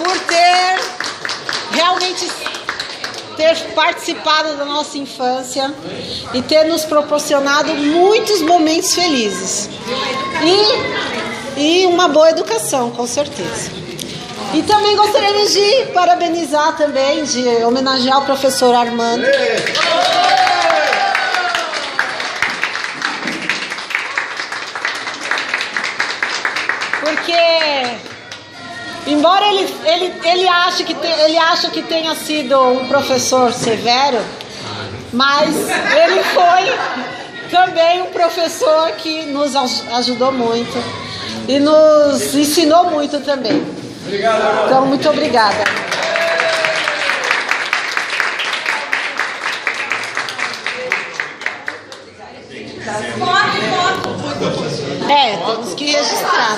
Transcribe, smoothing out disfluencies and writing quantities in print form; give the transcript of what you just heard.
por ter realmente participado da nossa infância e ter nos proporcionado muitos momentos felizes e uma boa educação, com certeza. E também gostaríamos de parabenizar também, de homenagear o professor Armando. Porque, embora ele ache que tenha sido um professor severo, mas ele foi também um professor que nos ajudou muito e nos ensinou muito também. Então, muito obrigada. Temos que registrar.